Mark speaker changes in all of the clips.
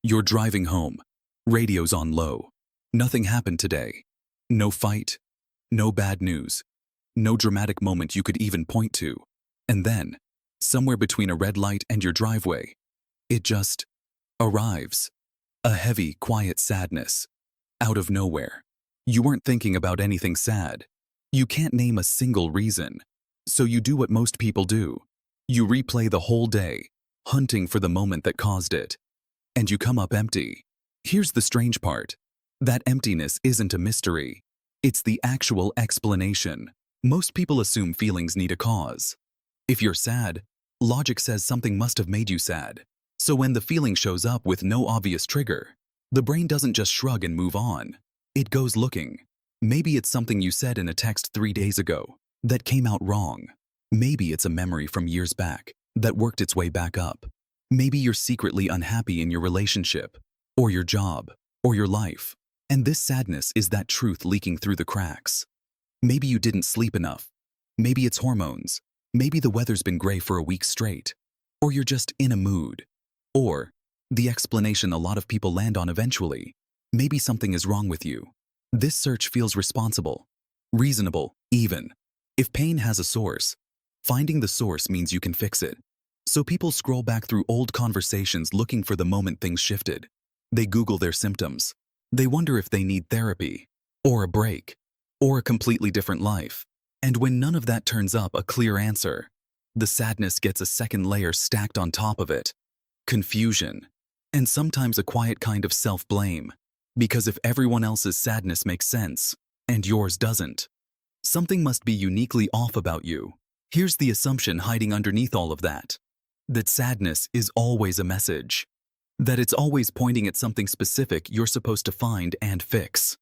Speaker 1: You're driving home. Radio's on low. Nothing happened today. No fight. No bad news. No dramatic moment you could even point to. And then, somewhere between a red light and your driveway, it just arrives. A heavy, quiet sadness. Out of nowhere. You weren't thinking about anything sad. You can't name a single reason. So you do what most people do. You replay the whole day, hunting for the moment that caused it. And you come up empty. Here's the strange part. That emptiness isn't a mystery. It's the actual explanation. Most people assume feelings need a cause. If you're sad, logic says something must have made you sad. So when the feeling shows up with no obvious trigger, the brain doesn't just shrug and move on. It goes looking. Maybe it's something you said in a text 3 days ago that came out wrong. Maybe it's a memory from years back that worked its way back up. Maybe you're secretly unhappy in your relationship, or your job, or your life. And this sadness is that truth leaking through the cracks. Maybe you didn't sleep enough. Maybe it's hormones. Maybe the weather's been gray for a week straight. Or you're just in a mood. Or, the explanation a lot of people land on eventually, maybe something is wrong with you. This search feels responsible, reasonable, even. If pain has a source, finding the source means you can fix it. So people scroll back through old conversations looking for the moment things shifted. They Google their symptoms. They wonder if they need therapy, or a break, or a completely different life. And when none of that turns up a clear answer, the sadness gets a second layer stacked on top of it. Confusion, and sometimes a quiet kind of self-blame. Because if everyone else's sadness makes sense, and yours doesn't, something must be uniquely off about you. Here's the assumption hiding underneath all of that. That sadness is always a message. That it's always pointing at something specific you're supposed to find and fix.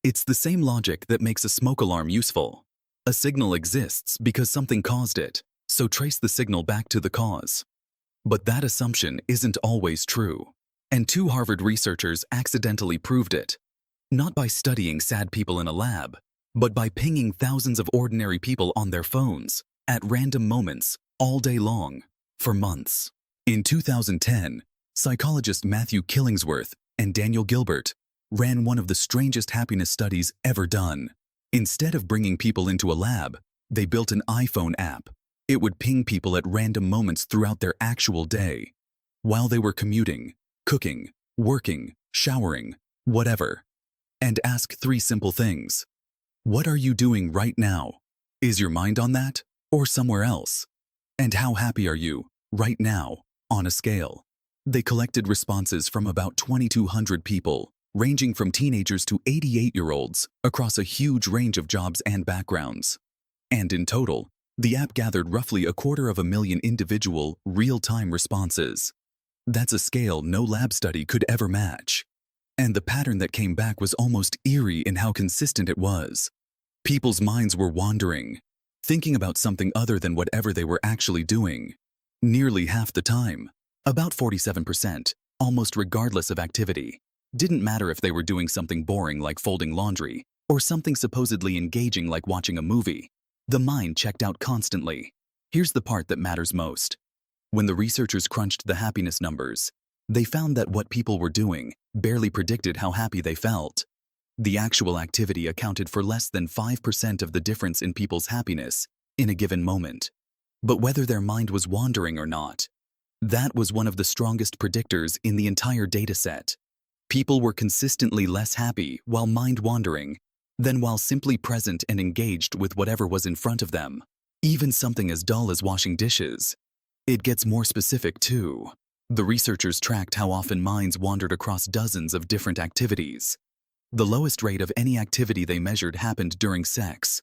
Speaker 1: It's the same logic that makes a smoke alarm useful. A signal exists because something caused it, so trace the signal back to the cause. But that assumption isn't always true. And 2 Harvard researchers accidentally proved it. Not by studying sad people in a lab, but by pinging thousands of ordinary people on their phones, at random moments, all day long, for months. In 2010, psychologists Matthew Killingsworth and Daniel Gilbert ran one of the strangest happiness studies ever done. Instead of bringing people into a lab, they built an iPhone app. It would ping people at random moments throughout their actual day, while they were commuting, cooking, working, showering, whatever, and ask 3 simple things. What are you doing right now? Is your mind on that, or somewhere else? And how happy are you, right now, on a scale? They collected responses from about 2,200 people, ranging from teenagers to 88-year-olds, across a huge range of jobs and backgrounds. And in total, the app gathered roughly 250,000 individual, real-time responses. That's a scale no lab study could ever match. And the pattern that came back was almost eerie in how consistent it was. People's minds were wandering, thinking about something other than whatever they were actually doing. Nearly half the time, about 47%, almost regardless of activity. Didn't matter if they were doing something boring like folding laundry, or something supposedly engaging like watching a movie. The mind checked out constantly. Here's the part that matters most. When the researchers crunched the happiness numbers, they found that what people were doing barely predicted how happy they felt. The actual activity accounted for less than 5% of the difference in people's happiness in a given moment. But whether their mind was wandering or not, that was one of the strongest predictors in the entire dataset. People were consistently less happy while mind wandering than while simply present and engaged with whatever was in front of them. Even something as dull as washing dishes. It gets more specific too. The researchers tracked how often minds wandered across dozens of different activities. The lowest rate of any activity they measured happened during sex,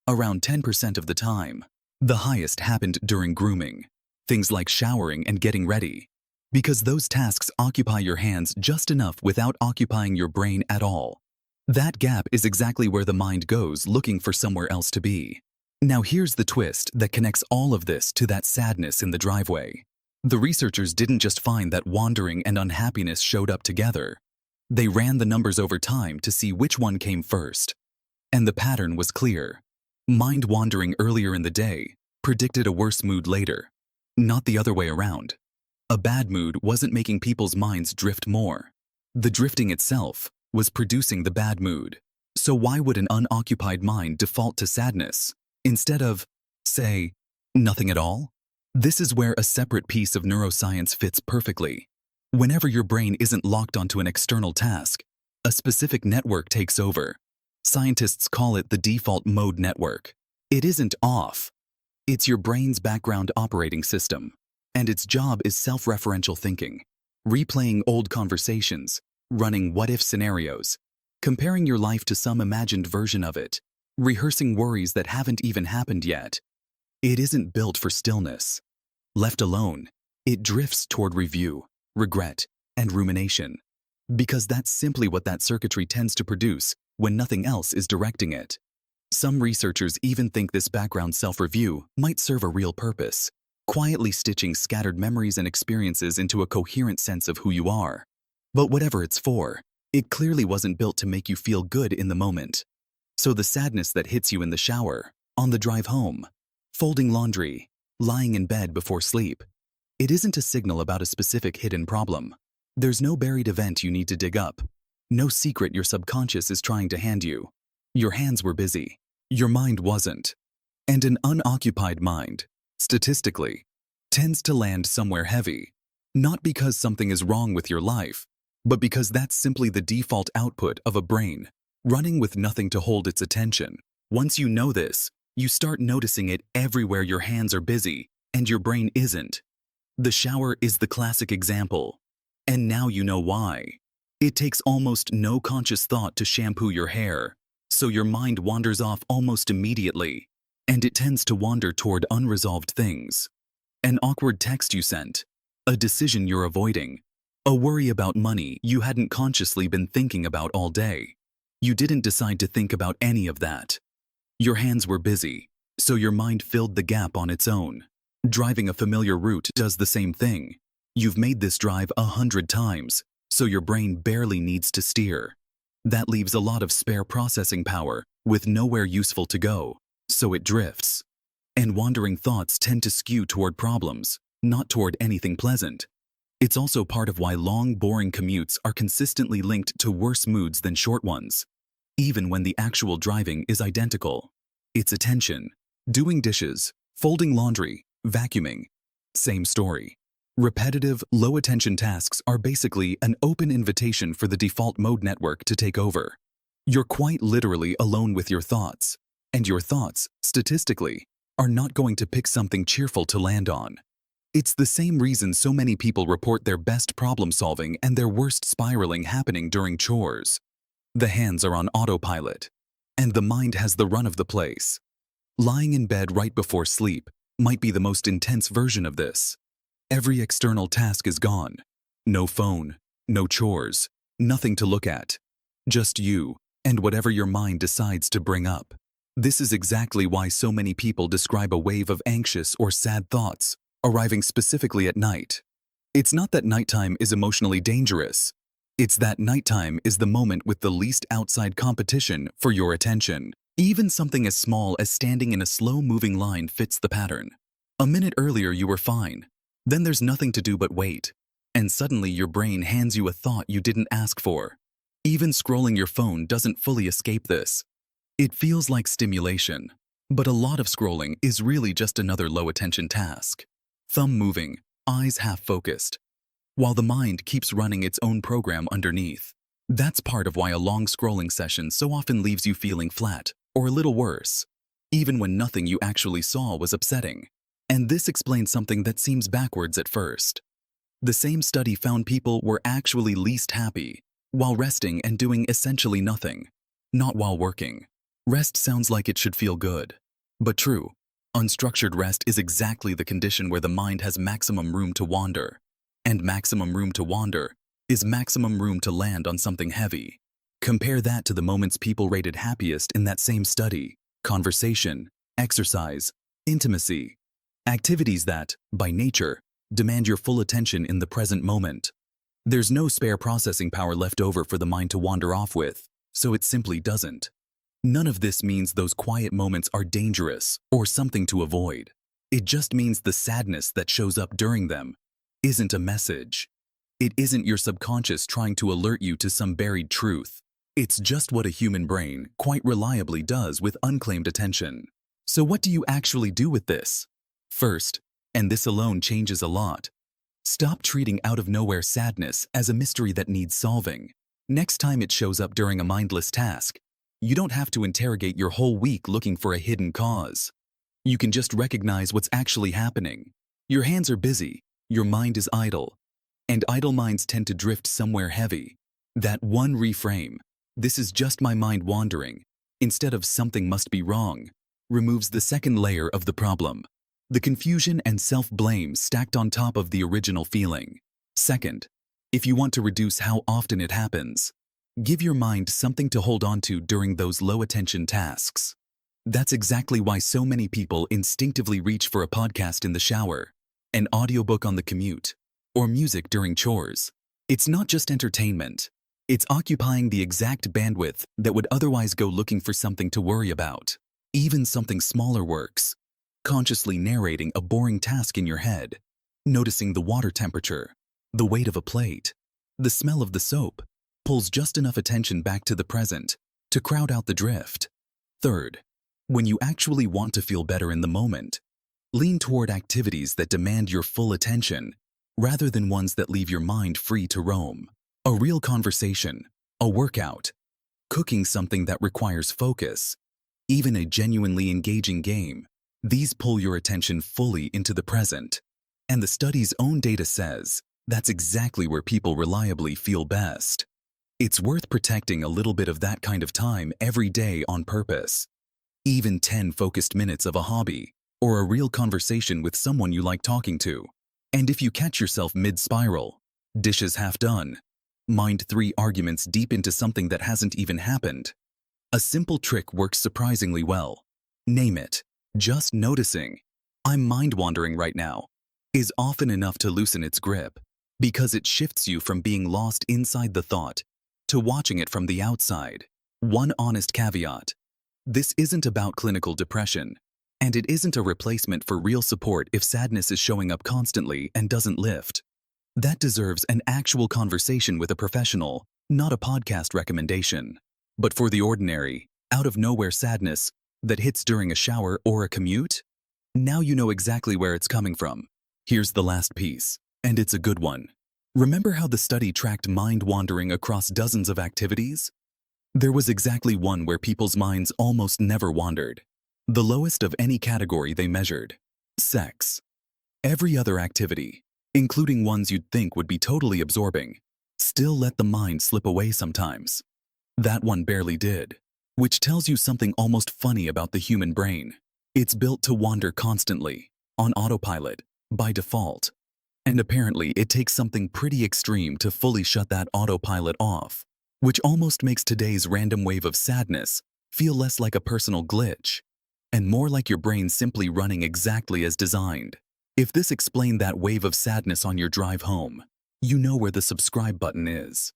Speaker 1: around 10% of the time. The highest happened during grooming, things like showering and getting ready, because those tasks occupy your hands just enough without occupying your brain at all. That gap is exactly where the mind goes looking for somewhere else to be. Now here's the twist that connects all of this to that sadness in the driveway. The researchers didn't just find that wandering and unhappiness showed up together. They ran the numbers over time to see which one came first. And the pattern was clear. Mind wandering earlier in the day predicted a worse mood later, not the other way around. A bad mood wasn't making people's minds drift more. The drifting itself was producing the bad mood. So why would an unoccupied mind default to sadness instead of, say, nothing at all? This is where a separate piece of neuroscience fits perfectly. Whenever your brain isn't locked onto an external task, a specific network takes over. Scientists call it the default mode network. It isn't off. It's your brain's background operating system, and its job is self-referential thinking, replaying old conversations, running what-if scenarios, comparing your life to some imagined version of it, rehearsing worries that haven't even happened yet. It isn't built for stillness. Left alone, it drifts toward review, regret, and rumination, because that's simply what that circuitry tends to produce when nothing else is directing it. Some researchers even think this background self-review might serve a real purpose, quietly stitching scattered memories and experiences into a coherent sense of who you are. But whatever it's for, it clearly wasn't built to make you feel good in the moment. So the sadness that hits you in the shower, on the drive home, folding laundry, lying in bed before sleep, it isn't a signal about a specific hidden problem. There's no buried event you need to dig up, no secret your subconscious is trying to hand you. Your hands were busy. Your mind wasn't. And an unoccupied mind, statistically, tends to land somewhere heavy, not because something is wrong with your life, but because that's simply the default output of a brain running with nothing to hold its attention. Once you know this, you start noticing it everywhere your hands are busy and your brain isn't. The shower is the classic example. And now you know why. It takes almost no conscious thought to shampoo your hair, so your mind wanders off almost immediately, and it tends to wander toward unresolved things. An awkward text you sent, a decision you're avoiding, a worry about money you hadn't consciously been thinking about all day. You didn't decide to think about any of that. Your hands were busy, so your mind filled the gap on its own. Driving a familiar route does the same thing. You've made this drive 100 times, so your brain barely needs to steer. That leaves a lot of spare processing power with nowhere useful to go, so it drifts. And wandering thoughts tend to skew toward problems, not toward anything pleasant. It's also part of why long, boring commutes are consistently linked to worse moods than short ones, even when the actual driving is identical. It's attention. Doing dishes, folding laundry, vacuuming. Same story. Repetitive, low-attention tasks are basically an open invitation for the default mode network to take over. You're quite literally alone with your thoughts, and your thoughts, statistically, are not going to pick something cheerful to land on. It's the same reason so many people report their best problem-solving and their worst spiraling happening during chores. The hands are on autopilot, and the mind has the run of the place. Lying in bed right before sleep might be the most intense version of this. Every external task is gone. No phone, no chores, nothing to look at. Just you and whatever your mind decides to bring up. This is exactly why so many people describe a wave of anxious or sad thoughts arriving specifically at night. It's not that nighttime is emotionally dangerous. It's that nighttime is the moment with the least outside competition for your attention. Even something as small as standing in a slow-moving line fits the pattern. A minute earlier you were fine. Then there's nothing to do but wait. And suddenly your brain hands you a thought you didn't ask for. Even scrolling your phone doesn't fully escape this. It feels like stimulation, but a lot of scrolling is really just another low-attention task. Thumb moving, eyes half-focused, while the mind keeps running its own program underneath. That's part of why a long scrolling session so often leaves you feeling flat, or a little worse, even when nothing you actually saw was upsetting. And this explains something that seems backwards at first. The same study found people were actually least happy while resting and doing essentially nothing, not while working. Rest sounds like it should feel good, but true. Unstructured rest is exactly the condition where the mind has maximum room to wander. And maximum room to wander is maximum room to land on something heavy. Compare that to the moments people rated happiest in that same study: conversation, exercise, intimacy. Activities that, by nature, demand your full attention in the present moment. There's no spare processing power left over for the mind to wander off with, so it simply doesn't. None of this means those quiet moments are dangerous or something to avoid. It just means the sadness that shows up during them isn't a message. It isn't your subconscious trying to alert you to some buried truth. It's just what a human brain quite reliably does with unclaimed attention. So what do you actually do with this? First, and this alone changes a lot, stop treating out-of-nowhere sadness as a mystery that needs solving. Next time it shows up during a mindless task, you don't have to interrogate your whole week looking for a hidden cause. You can just recognize what's actually happening. Your hands are busy, your mind is idle, and idle minds tend to drift somewhere heavy. That one reframe, "This is just my mind wandering," instead of "something must be wrong," removes the second layer of the problem, the confusion and self-blame stacked on top of the original feeling. Second, if you want to reduce how often it happens, give your mind something to hold on to during those low-attention tasks. That's exactly why so many people instinctively reach for a podcast in the shower, an audiobook on the commute, or music during chores. It's not just entertainment. It's occupying the exact bandwidth that would otherwise go looking for something to worry about. Even something smaller works. Consciously narrating a boring task in your head, noticing the water temperature, the weight of a plate, the smell of the soap, pulls just enough attention back to the present to crowd out the drift. Third, when you actually want to feel better in the moment, lean toward activities that demand your full attention rather than ones that leave your mind free to roam. A real conversation, a workout, cooking something that requires focus, even a genuinely engaging game. These pull your attention fully into the present. And the study's own data says that's exactly where people reliably feel best. It's worth protecting a little bit of that kind of time every day on purpose. Even 10 focused minutes of a hobby or a real conversation with someone you like talking to. And if you catch yourself mid-spiral, dishes half done, mind 3 arguments deep into something that hasn't even happened, a simple trick works surprisingly well. Name it. Just noticing, "I'm mind-wandering right now," is often enough to loosen its grip, because it shifts you from being lost inside the thought to watching it from the outside. One honest caveat: this isn't about clinical depression, and it isn't a replacement for real support if sadness is showing up constantly and doesn't lift. That deserves an actual conversation with a professional, not a podcast recommendation. But for the ordinary, out-of-nowhere sadness that hits during a shower or a commute, now you know exactly where it's coming from. Here's the last piece, and it's a good one. Remember how the study tracked mind wandering across dozens of activities? There was exactly one where people's minds almost never wandered. The lowest of any category they measured: sex. Every other activity, including ones you'd think would be totally absorbing, still let the mind slip away sometimes. That one barely did, which tells you something almost funny about the human brain. It's built to wander constantly, on autopilot, by default. And apparently it takes something pretty extreme to fully shut that autopilot off, which almost makes today's random wave of sadness feel less like a personal glitch, and more like your brain simply running exactly as designed. If this explained that wave of sadness on your drive home, you know where the subscribe button is.